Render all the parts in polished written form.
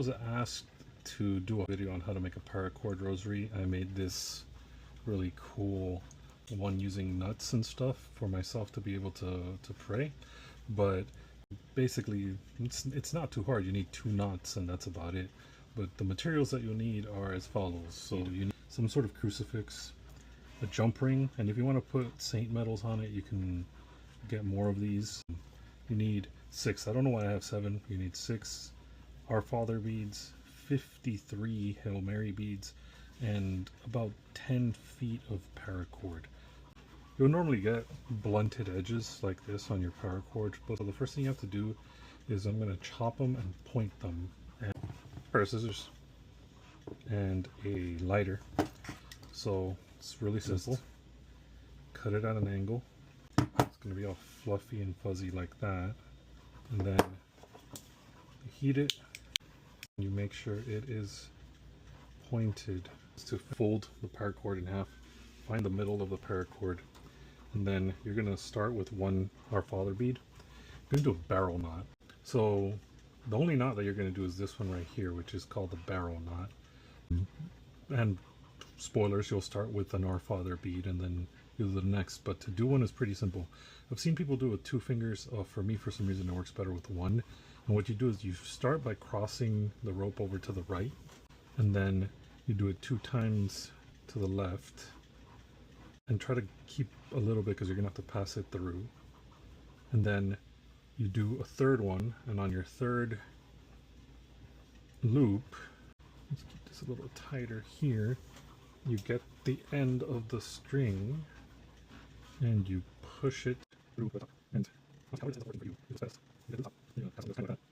was asked to do a video on how to make a paracord rosary, I made this really cool one using nuts and stuff for myself to be able to pray. But basically, it's not too hard. You need 2 knots and that's about it. But the materials that you'll need are as follows. So you need some sort of crucifix, a jump ring, and if you want to put saint medals on it, you can get more of these. You need 6. I don't know why I have 7. You need 6 Our Father beads, 53 Hail Mary beads, and about 10 feet of paracord. You'll normally get blunted edges like this on your paracord, but so the first thing you have to do is I'm going to chop them and point them. And a pair of scissors and a lighter. So it's really simple. Cut it at an angle. It's going to be all fluffy and fuzzy like that. And then you heat it. You make sure it is pointed. To fold the paracord in half, find the middle of the paracord, and then you're going to start with 1 Our Father bead. You're going to do a barrel knot. So the only knot that you're going to do is this one right here, which is called the barrel knot. And spoilers, you'll start with an Our Father bead and then do the next, but to do one is pretty simple. I've seen people do it with 2 fingers. For me, for some reason, it works better with 1. And what you do is you start by crossing the rope over to the right, and then you do it 2 times to the left, and try to keep a little bit because you're gonna have to pass it through. And then you do a 3rd one, and on your 3rd loop, let's keep this a little tighter here, you get the end of the string and you push it through and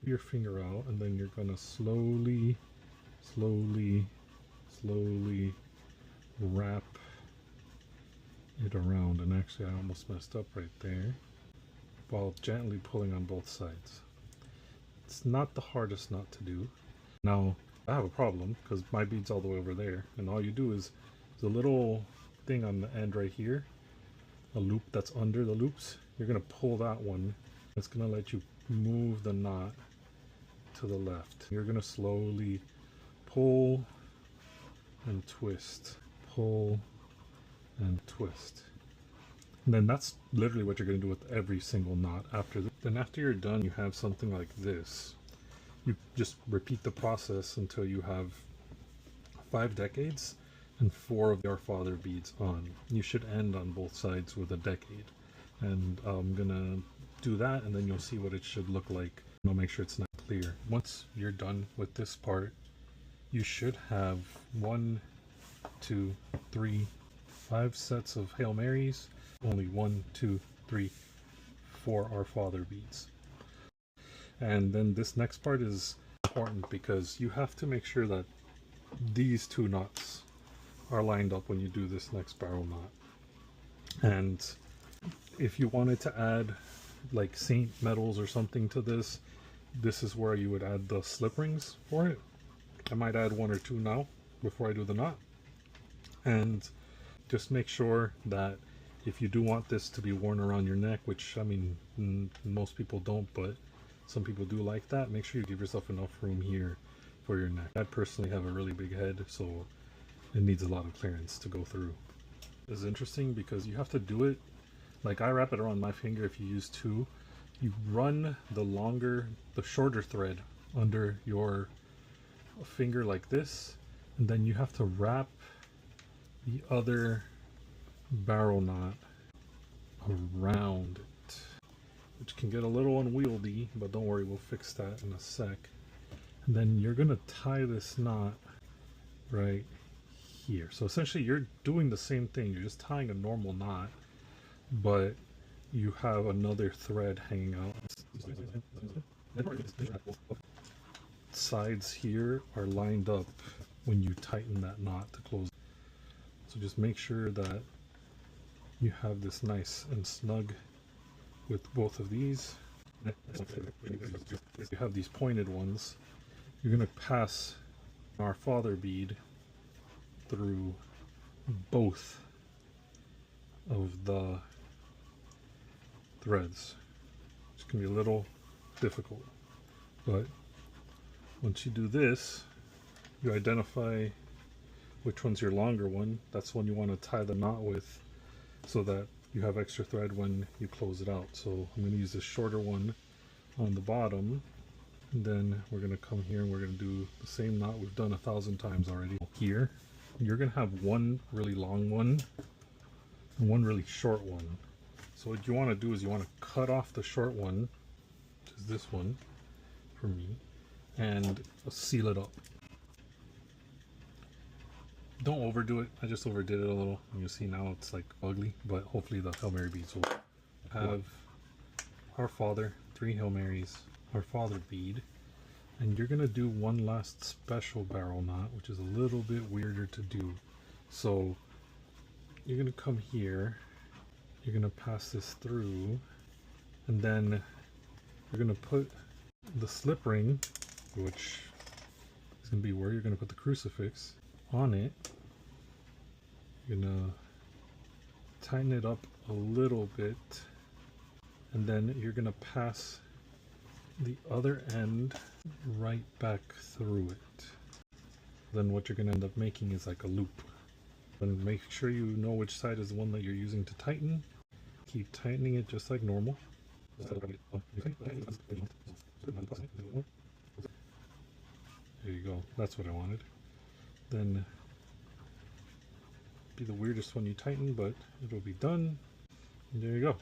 your finger out, and then you're gonna slowly wrap it around. And actually I almost messed up right there, while gently pulling on both sides. It's not the hardest knot to do. Now I have a problem because my bead's all the way over there, and all you do is the little thing on the end right here, a loop that's under the loops, you're going to pull that one. It's going to let you move the knot to the left. You're going to slowly pull and twist, pull and twist. And then that's literally what you're going to do with every single knot after this. Then after you're done, you have something like this. You just repeat the process until you have 5 decades and 4 of the Our Father beads on. You should end on both sides with a decade. And I'm gonna do that, and then you'll see what it should look like. I'll make sure it's not clear. Once you're done with this part, you should have 1, 2, 3, 5 sets of Hail Marys, only 1, 2, 3, 4 Our Father beads. And then this next part is important because you have to make sure that these 2 knots are lined up when you do this next barrel knot. And if you wanted to add like saint medals or something to this, this is where you would add the slip rings for it. I might add 1 or 2 now before I do the knot. And just make sure that if you do want this to be worn around your neck, which I mean most people don't, but some people do like that, make sure you give yourself enough room here for your neck. I personally have a really big head, so it needs a lot of clearance to go through. It's interesting because you have to do it, like I wrap it around my finger. If you use 2, you run the shorter thread under your finger like this, and then you have to wrap the other barrel knot around it, which can get a little unwieldy, but don't worry, we'll fix that in a sec. And then you're gonna tie this knot right here. So essentially you're doing the same thing, you're just tying a normal knot, but you have another thread hanging out. Sides here are lined up when you tighten that knot to close. So just make sure that you have this nice and snug with both of these. You have these pointed ones. You're going to pass Our Father bead through both of the threads. It's going to be a little difficult, but Once you do this, you identify which one's your longer one. That's one you want to tie the knot with so that you have extra thread when you close it out. So I'm going to use the shorter one on the bottom, and then we're going to come here and we're going to do the same knot we've done 1,000 times already. Here you're going to have one really long one and one really short one. So what you want to do is you want to cut off the short one, which is this one for me, and seal it up. Don't overdo it. I just overdid it a little. You see now it's like ugly, but hopefully the Hail Mary beads will have Our Father, 3 Hail Marys, Our Father bead, and you're gonna do one last special barrel knot, which is a little bit weirder to do. So you're gonna come here, you're gonna pass this through, and then you're gonna put the slip ring, which is gonna be where you're gonna put the crucifix, on it. You're gonna tighten it up a little bit, and then you're gonna pass the other end right back through it. Then what you're gonna end up making is like a loop. Then make sure you know which side is the one that you're using to tighten. Keep tightening it just like normal. There you go, that's what I wanted. Then be the weirdest one you tighten, but it'll be done. And there you go.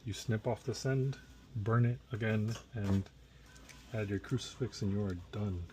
You snip off this end, burn it again, and add your crucifix and you are done.